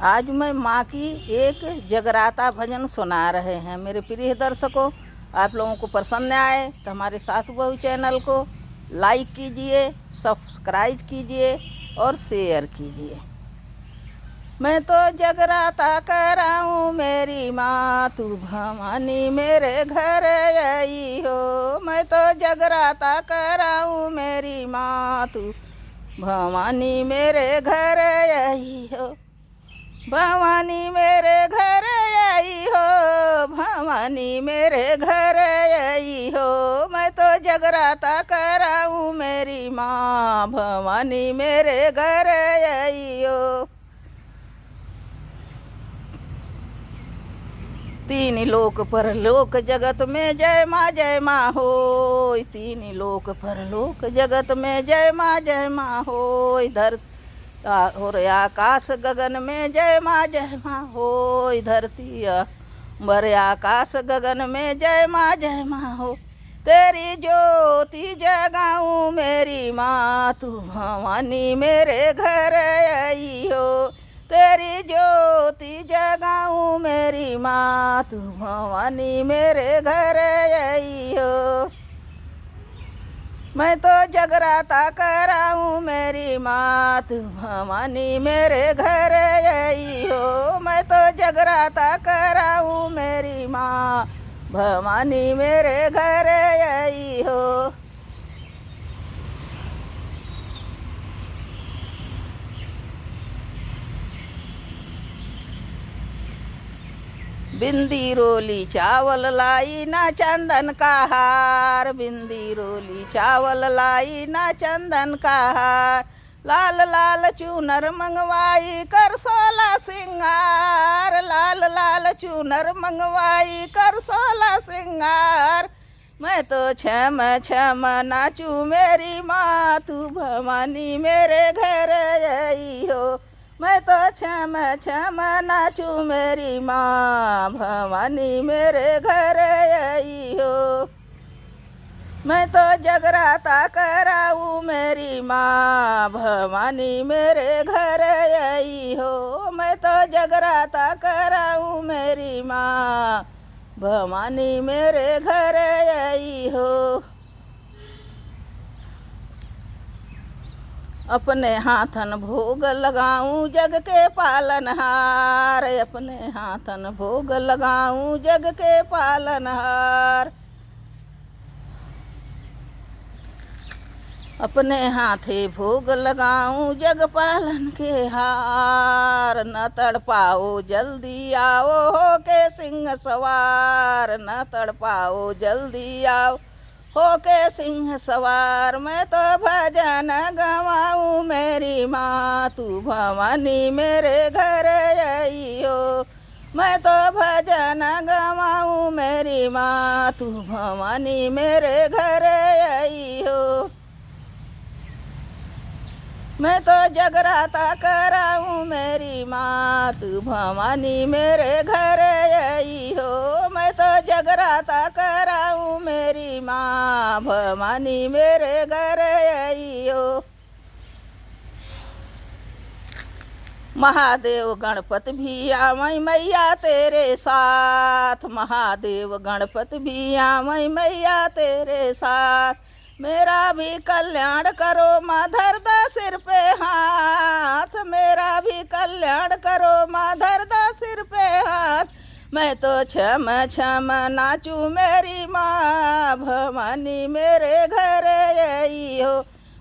आज मैं माँ की एक जगराता भजन सुना रहे हैं। मेरे प्रिय दर्शकों, आप लोगों को पसंद आए तो हमारे सासू बहू चैनल को लाइक कीजिए, सब्सक्राइब कीजिए और शेयर कीजिए। मैं तो जगराता कराऊँ मेरी माँ, तू भवानी मेरे घर आई हो। मैं तो जगराता कराऊँ मेरी माँ, तू भवानी मेरे घर आई हो। भवानी मेरे घर आई हो, भवानी मेरे घर आई हो। मैं तो जगराता कराऊँ मेरी माँ, भवानी मेरे घर आई हो। तीन लोक परलोक जगत में जय माँ हो। तीन लोक परलोक जगत में जय माँ हो। और आकाश गगन में जय माँ हो। धरती बर आकाश गगन में जय माँ हो। तेरी ज्योति जगाऊँ मेरी माँ, तू भवानी मेरे घर आई हो। तेरी ज्योति जगाऊँ मेरी माँ, तू भवानी मेरे घर आई हो। मैं तो जगराता कराऊँ मेरी माँ, तू भवानी मेरे घर आई हो। मैं तो जगराता कराऊँ मेरी माँ, भवानी मेरे घर आई हो। बिंदी रोली चावल लाई ना चंदन का हार। बिंदी रोली चावल लाई ना चंदन का हार। लाल लाल चूनर मंगवाई कर 16 सिंगार। लाल लाल चूनर मंगवाई कर 16 सिंगार। मैं तो छम छम नाचूं मेरी माँ, तू भवानी मेरे घर आई हो। मैं तो छम छम नाचूं मेरी माँ, भवानी मेरे घर आई हो। मैं तो जगराता कराऊँ मेरी माँ, भवानी मेरे घर आई हो। मैं तो जगराता कराऊँ मेरी माँ, भवानी मेरे घर आई हो। अपने हाथन भोग लगाऊं जग के पालनहार। अपने हाथन भोग लगाऊं जग के पालनहार। अपने हाथे भोग लगाऊं जग पालन के हार। न तड़पाओ जल्दी आओ हो के सिंह सवार। न तड़पाओ जल्दी आओ हो के सिंह सवार। मैं तो भजन गवाऊँ मेरी माँ, तू भवानी मेरे घर आई हो। मैं तो भजन गवाऊँ मेरी माँ, तू भवानी मेरे घर आई हो। मैं तो जगराता कराऊँ मेरी माँ, तू भवानी मेरे घर आई हो। मैं तो जगराता कराऊँ मेरी माँ, भवानी मेरे घर आई हो। महादेव गणपति भी आवै मैया तेरे साथ। महादेव गणपति भी आवै मैया तेरे साथ। मेरा भी कल्याण करो माँ, धर दा सिर पे हाथ। मेरा भी कल्याण करो माँ, धर दा सिर पे हाथ। मैं तो छम छम नाचूं मेरी माँ, भवानी मेरे घर आई हो।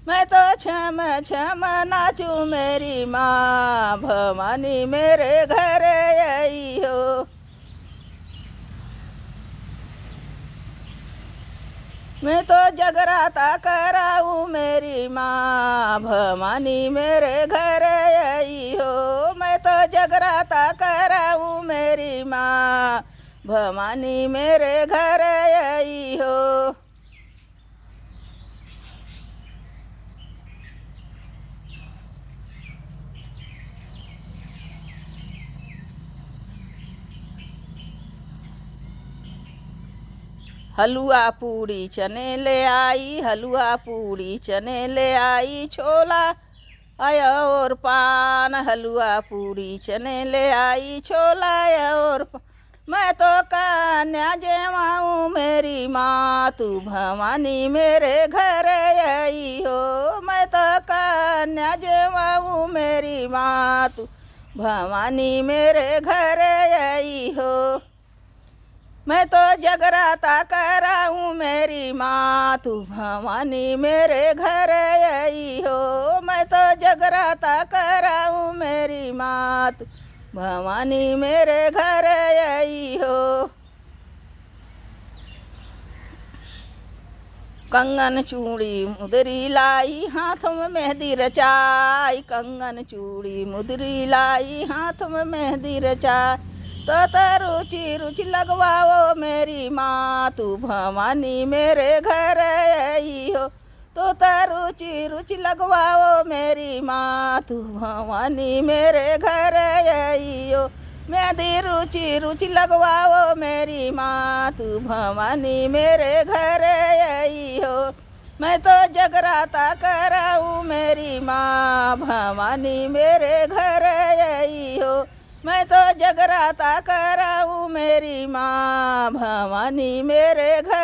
मैं तो छम छम नाचूं मेरी माँ, भवानी मेरे घर आई हो। मैं तो जगराता कराऊँ मेरी माँ, भवानी मेरे घर आई हो। मैं तो जगराता कराऊँ मेरी माँ, भवानी मेरे घर आई हो। हलुआ पूड़ी चने ले आई, हलुआ पूड़ी चने ले आई। छोला आया और पान हलवा पूरी चने ले आई छोला आया और मैं तो कन्या जेवाऊँ मेरी माँ तू भवानी मेरे घर आई हो। मैं तो कन्या जेवाऊँ मेरी माँ तू भवानी मेरे घर आई हो। मैं तो जगराता कराऊँ मेरी माँ तू भवानी मेरे घर आई हो। मैं तो जगराता कराऊँ मेरी माँ तू भवानी मेरे घर आई हो। कंगन चूड़ी मुदरी लाई हाथ में मेहंदी रचाई, कंगन चूड़ी मुदरी लाई हाथ में मेहंदी रचाई। तो रुचि रुचि लगवाओ मेरी माँ तू भवानी मेरे घर आई हो। तो रुचि रुचि लगवाओ मेरी माँ तू भवानी मेरे घर आई हो। मेहंदी रुचि रुचि लगवाओ मेरी माँ तू भवानी मेरे घर आई हो। मैं तो जगराता कराऊँ मेरी माँ भवानी मेरे घर आई हो। मैं तो जगराता कराऊँ मेरी माँ भवानी मेरे घर